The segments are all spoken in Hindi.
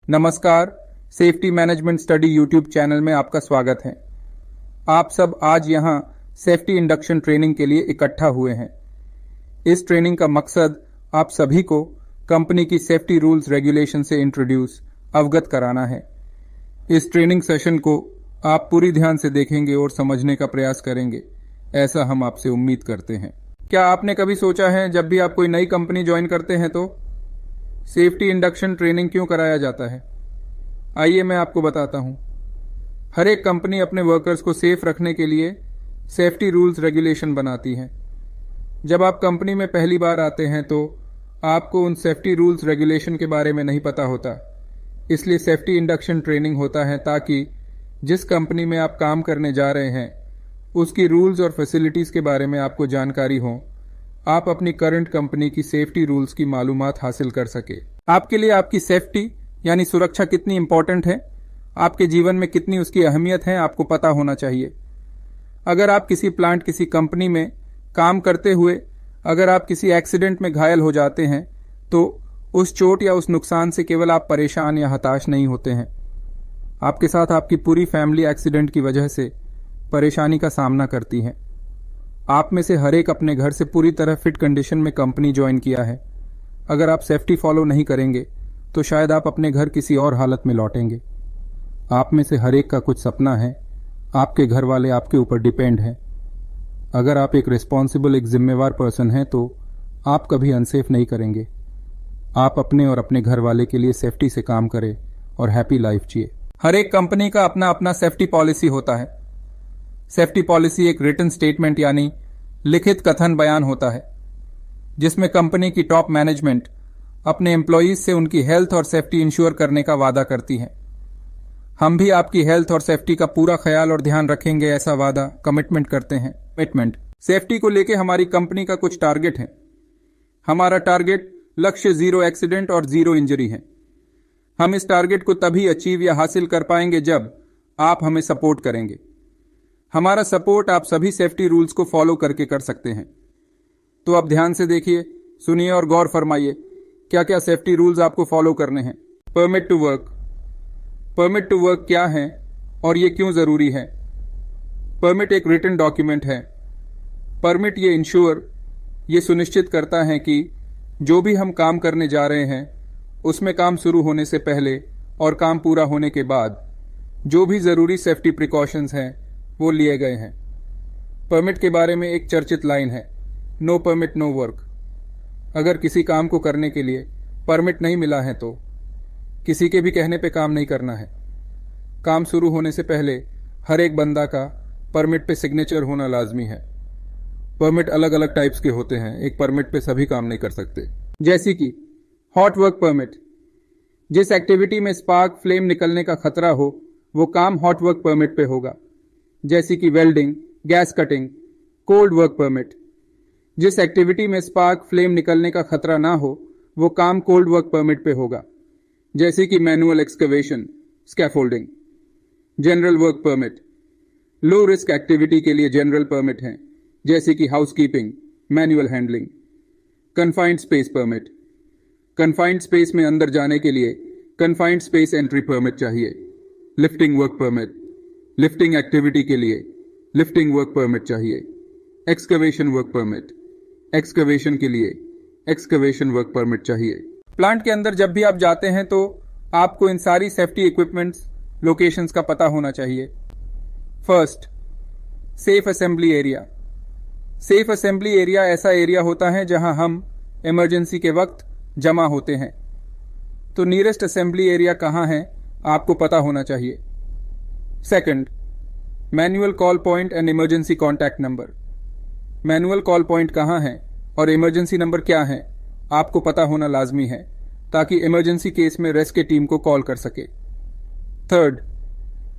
नमस्कार, safety management study YouTube channel में आपका स्वागत है। आप सब आज यहाँ सेफ्टी इंडक्शन ट्रेनिंग के लिए इकट्ठा हुए हैं। इस ट्रेनिंग का मकसद आप सभी को कंपनी की सेफ्टी रूल्स रेगुलेशन से इंट्रोड्यूस अवगत कराना है। इस ट्रेनिंग सेशन को आप पूरी ध्यान से देखेंगे और समझने का प्रयास करेंगे, ऐसा हम आपसे उम्मीद करते हैं। क्या आपने कभी सोचा है जब भी आप कोई नई कंपनी ज्वाइन करते हैं तो सेफ्टी इंडक्शन ट्रेनिंग क्यों कराया जाता है? आइए मैं आपको बताता हूं। हर एक कंपनी अपने वर्कर्स को सेफ रखने के लिए सेफ्टी रूल्स रेगुलेशन बनाती है। जब आप कंपनी में पहली बार आते हैं तो आपको उन सेफ्टी रूल्स रेगुलेशन के बारे में नहीं पता होता, इसलिए सेफ्टी इंडक्शन ट्रेनिंग होता है ताकि जिस कंपनी में आप काम करने जा रहे हैं उसकी रूल्स और फैसिलिटीज़ के बारे में आपको जानकारी हो, आप अपनी करंट कंपनी की सेफ्टी रूल्स की मालूमात हासिल कर सके। आपके लिए आपकी सेफ्टी यानी सुरक्षा कितनी इंपॉर्टेंट है, आपके जीवन में कितनी उसकी अहमियत है, आपको पता होना चाहिए। अगर आप किसी प्लांट, किसी कंपनी में काम करते हुए अगर आप किसी एक्सीडेंट में घायल हो जाते हैं तो उस चोट या उस नुकसान से केवल आप परेशान या हताश नहीं होते हैं, आपके साथ आपकी पूरी फैमिली एक्सीडेंट की वजह से परेशानी का सामना करती है। आप में से हर एक अपने घर से पूरी तरह फिट कंडीशन में कंपनी ज्वाइन किया है। अगर आप सेफ्टी फॉलो नहीं करेंगे तो शायद आप अपने घर किसी और हालत में लौटेंगे। आप में से हर एक का कुछ सपना है, आपके घर वाले आपके ऊपर डिपेंड हैं। अगर आप एक रिस्पॉन्सिबल, एक जिम्मेवार पर्सन हैं तो आप कभी अनसेफ नहीं करेंगे। आप अपने और अपने घर वाले के लिए सेफ्टी से काम करें और हैप्पी लाइफ जिए। हर एक कंपनी का अपना अपना सेफ्टी पॉलिसी होता है। सेफ्टी पॉलिसी एक रिटन स्टेटमेंट यानी लिखित कथन बयान होता है जिसमें कंपनी की टॉप मैनेजमेंट अपने एम्प्लॉयज से उनकी हेल्थ और सेफ्टी इंश्योर करने का वादा करती है। हम भी आपकी हेल्थ और सेफ्टी का पूरा ख्याल और ध्यान रखेंगे, ऐसा वादा, कमिटमेंट करते हैं। कमिटमेंट सेफ्टी को लेकर हमारी कंपनी का कुछ टारगेट है। हमारा टारगेट लक्ष्य 0 एक्सीडेंट और 0 इंजरी है। हम इस टारगेट को तभी अचीव या हासिल कर पाएंगे जब आप हमें सपोर्ट करेंगे। हमारा सपोर्ट आप सभी सेफ्टी रूल्स को फॉलो करके कर सकते हैं। तो अब ध्यान से देखिए, सुनिए और गौर फरमाइए क्या क्या सेफ्टी रूल्स आपको फॉलो करने हैं। Permit to work. Permit to work क्या है और ये क्यों जरूरी है? परमिट एक रिटन डॉक्यूमेंट है। परमिट ये सुनिश्चित करता है कि जो भी हम काम करने जा रहे हैं उसमें काम शुरू होने से पहले और काम पूरा होने के बाद जो भी जरूरी सेफ्टी प्रिकॉशंस हैं वो लिए गए हैं। परमिट के बारे में एक चर्चित लाइन है, नो परमिट नो वर्क। अगर किसी काम को करने के लिए परमिट नहीं मिला है तो किसी के भी कहने पे काम नहीं करना है। काम शुरू होने से पहले हर एक बंदा का परमिट पे सिग्नेचर होना लाजमी है। परमिट अलग अलग टाइप्स के होते हैं, एक परमिट पे सभी काम नहीं कर सकते। जैसे कि हॉट वर्क परमिट, जिस एक्टिविटी में स्पार्क, फ्लेम निकलने का खतरा हो वो काम हॉट वर्क परमिट पे होगा। जैसे कि welding, gas cutting. Cold work permit, जिस एक्टिविटी में स्पार्क, फ्लेम निकलने का खतरा ना हो वो काम कोल्ड वर्क परमिट पे होगा। जैसे कि manual excavation, scaffolding. General work permit, low risk activity के लिए जनरल परमिट हैं, जैसे कि housekeeping, manual handling. Confined space permit, confined space में अंदर जाने के लिए कन्फाइंड स्पेस एंट्री परमिट चाहिए। Lifting work permit, lifting activity के लिए लिफ्टिंग वर्क परमिट चाहिए। एक्सकवेशन वर्क परमिट, एक्सकवेशन के लिए एक्सकवेशन वर्क परमिट चाहिए। प्लांट के अंदर जब भी आप जाते हैं तो आपको इन सारी सेफ्टी इक्विपमेंट्स, लोकेशंस का पता होना चाहिए। First, safe assembly area. Safe assembly area ऐसा एरिया होता है जहां हम इमरजेंसी के वक्त जमा होते हैं। तो नियरेस्ट असेंबली एरिया कहां है आपको पता होना चाहिए। Second, manual call point and emergency contact number. Manual call point कहां है और इमरजेंसी नंबर क्या है आपको पता होना लाजमी है ताकि इमरजेंसी केस में रेस्क्यू टीम को कॉल कर सके। थर्ड,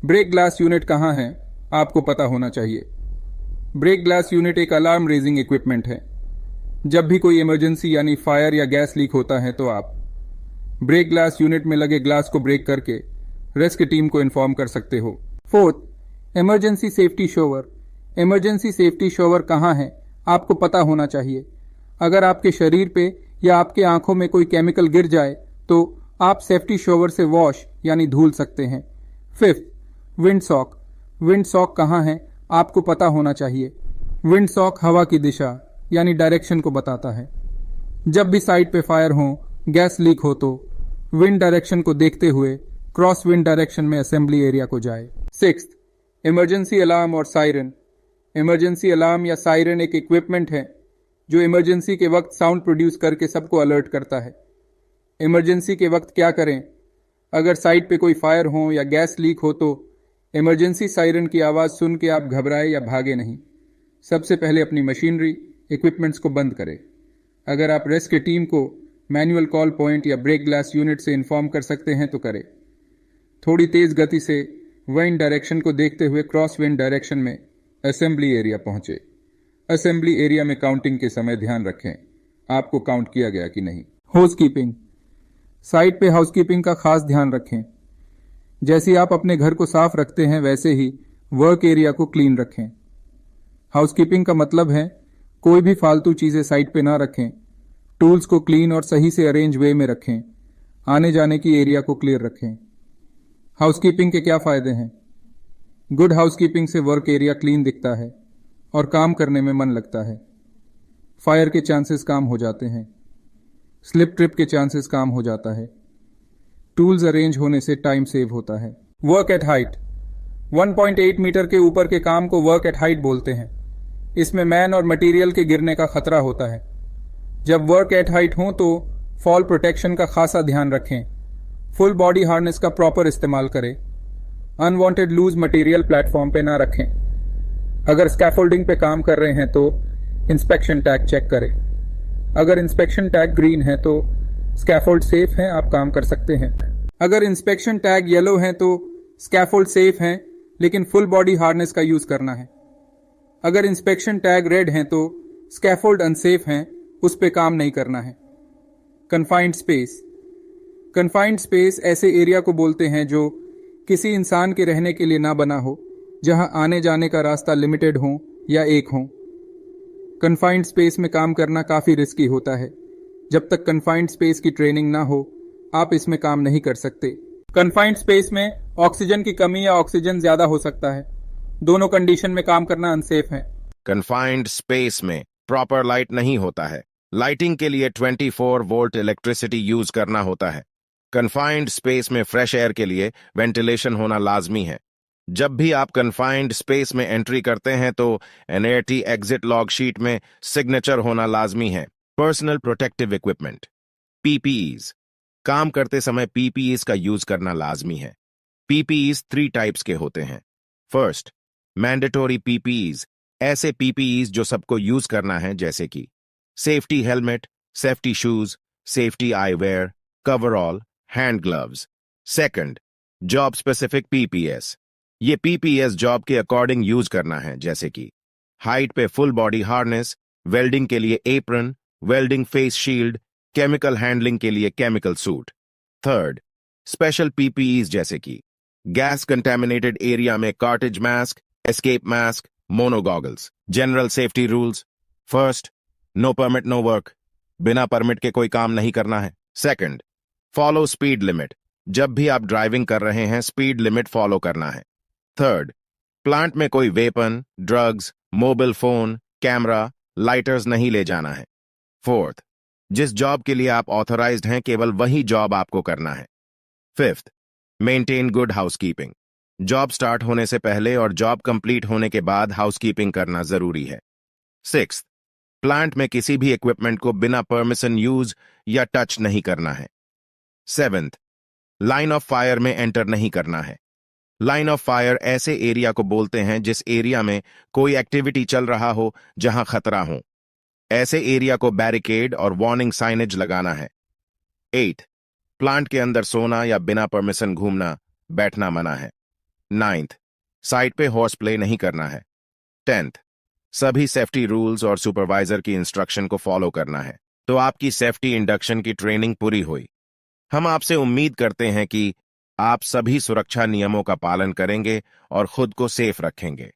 ब्रेक ग्लास यूनिट कहां है आपको पता होना चाहिए। ब्रेक ग्लास यूनिट एक अलार्म रेजिंग इक्विपमेंट है। जब भी कोई इमरजेंसी यानी फायर या गैस लीक होता है तो आप ब्रेक ग्लास यूनिट में लगे ग्लास को ब्रेक करके रेस्क्यू टीम को इन्फॉर्म कर सकते हो। Fourth, emergency safety shower. Emergency safety shower कहाँ है आपको पता होना चाहिए। अगर आपके शरीर पे या आपके आंखों में कोई केमिकल गिर जाए तो आप सेफ्टी शॉवर से वॉश यानी धुल सकते हैं। 5th, wind sock. Wind sock कहाँ है आपको पता होना चाहिए। विंड सॉक हवा की दिशा यानी डायरेक्शन को बताता है। जब भी साइड पे फायर हो, गैस लीक हो तो विंड डायरेक्शन को देखते हुए क्रॉस विंड डायरेक्शन में असेंबली एरिया को जाए। 6th, इमरजेंसी अलार्म और सायरन। इमरजेंसी अलार्म या सायरन एक इक्विपमेंट है जो इमरजेंसी के वक्त साउंड प्रोड्यूस करके सबको अलर्ट करता है। इमरजेंसी के वक्त क्या करें? अगर साइड पे कोई फायर हो या गैस लीक हो तो इमरजेंसी सायरन की आवाज़ सुन के आप घबराए या भागे नहीं। सबसे पहले अपनी मशीनरी, इक्विपमेंट्स को बंद करें। अगर आप रेस्क्यू टीम को मैनुअल कॉल पॉइंट या ब्रेक ग्लास यूनिट से इन्फॉर्म कर सकते हैं तो करें। थोड़ी तेज गति से विंड डायरेक्शन को देखते हुए क्रॉस विंड डायरेक्शन में असेंबली एरिया पहुंचे। असेंबली एरिया में काउंटिंग के समय ध्यान रखें आपको काउंट किया गया कि नहीं। हाउसकीपिंग। साइड पे हाउसकीपिंग का खास ध्यान रखें। जैसे आप अपने घर को साफ रखते हैं वैसे ही वर्क एरिया को क्लीन रखें। हाउसकीपिंग का मतलब है कोई भी फालतू चीजें साइड पे ना रखें। टूल्स को क्लीन और सही से अरेंज वे में रखें। आने जाने की एरिया को क्लियर रखें। हाउसकीपिंग के क्या फायदे हैं? गुड हाउसकीपिंग से वर्क एरिया क्लीन दिखता है और काम करने में मन लगता है। फायर के चांसेस कम हो जाते हैं। स्लिप ट्रिप के चांसेस कम हो जाता है। टूल्स अरेंज होने से टाइम सेव होता है। Work at height. 1.8 मीटर के ऊपर के काम को वर्क एट हाइट बोलते हैं। इसमें मैन और मटेरियल के गिरने का खतरा होता है। जब वर्क एट हाइट हो तो फॉल प्रोटेक्शन का खासा ध्यान रखें। फुल बॉडी हार्नेस का प्रॉपर इस्तेमाल करें। अनवांटेड लूज मटेरियल प्लेटफॉर्म पे ना रखें। अगर स्कैफोल्डिंग पे काम कर रहे हैं तो इंस्पेक्शन टैग चेक करें। अगर इंस्पेक्शन टैग ग्रीन है तो स्कैफोल्ड सेफ है, आप काम कर सकते हैं। अगर इंस्पेक्शन टैग येलो है तो स्कैफोल्ड सेफ है लेकिन फुल बॉडी हार्नेस का यूज करना है। अगर इंस्पेक्शन टैग रेड है तो स्कैफोल्ड अनसेफ है, उस पे काम नहीं करना है। Confined space. कन्फाइंड स्पेस ऐसे एरिया को बोलते हैं जो किसी इंसान के रहने के लिए ना बना हो, जहां आने जाने का रास्ता लिमिटेड हो या एक हो। कन्फाइंड स्पेस में काम करना काफी रिस्की होता है। जब तक कन्फाइंड स्पेस की ट्रेनिंग ना हो आप इसमें काम नहीं कर सकते। कन्फाइंड स्पेस में ऑक्सीजन की कमी या ऑक्सीजन ज्यादा हो सकता है। दोनों कंडीशन में काम करना अनसेफ है। कन्फाइंड स्पेस में प्रॉपर लाइट नहीं होता है। लाइटिंग के लिए 24 वोल्ट इलेक्ट्रिसिटी यूज करना होता है। कन्फाइंड स्पेस में फ्रेश एयर के लिए वेंटिलेशन होना लाजमी है। जब भी आप कन्फाइंड स्पेस में एंट्री करते हैं तो एनएटी एग्जिट लॉग शीट में सिग्नेचर होना लाजमी है। Personal protective equipment PPEs. काम करते समय पीपीईज का यूज करना लाजमी है। पीपीईज 3 टाइप्स के होते हैं। First, mandatory PPEs. ऐसे पीपीईज जो सबको यूज करना है, जैसे कि safety helmet, safety shoes, safety eyewear, coverall, hand gloves. Second, job specific PPS. ये पीपीएस जॉब के अकॉर्डिंग यूज करना है, जैसे कि हाइट पे फुल बॉडी हार्नेस, वेल्डिंग के लिए apron, welding face shield, chemical handling के लिए chemical suit. Third, special PPEs जैसे कि गैस कंटेमिनेटेड एरिया में cartridge mask, escape mask, mono goggles. General safety rules. First, no permit no work. बिना परमिट के कोई काम नहीं करना है। Second, follow speed limit. जब भी आप ड्राइविंग कर रहे हैं स्पीड लिमिट फॉलो करना है। थर्ड, प्लांट में कोई weapon, drugs, mobile phone, camera, lighters नहीं ले जाना है। फोर्थ, जिस जॉब के लिए आप ऑथराइज्ड हैं केवल वही जॉब आपको करना है। Fifth, maintain good housekeeping. Job start होने से पहले और जॉब कंप्लीट होने के बाद हाउसकीपिंग करना जरूरी है। सिक्स्थ, प्लांट में किसी भी इक्विपमेंट को बिना परमिशन यूज या टच नहीं करना है। सेवेंथ, लाइन ऑफ फायर में एंटर नहीं करना है। लाइन ऑफ फायर ऐसे एरिया को बोलते हैं जिस एरिया में कोई एक्टिविटी चल रहा हो जहां खतरा हो। ऐसे एरिया को बैरिकेड और वार्निंग साइनेज लगाना है। 8, प्लांट के अंदर सोना या बिना परमिशन घूमना बैठना मना है। 9, साइट पे हॉर्स प्ले नहीं करना है। 10, सभी सेफ्टी रूल्स और सुपरवाइजर की इंस्ट्रक्शन को फॉलो करना है। तो आपकी सेफ्टी इंडक्शन की ट्रेनिंग पूरी हुई। हम आपसे उम्मीद करते हैं कि आप सभी सुरक्षा नियमों का पालन करेंगे और खुद को सेफ रखेंगे।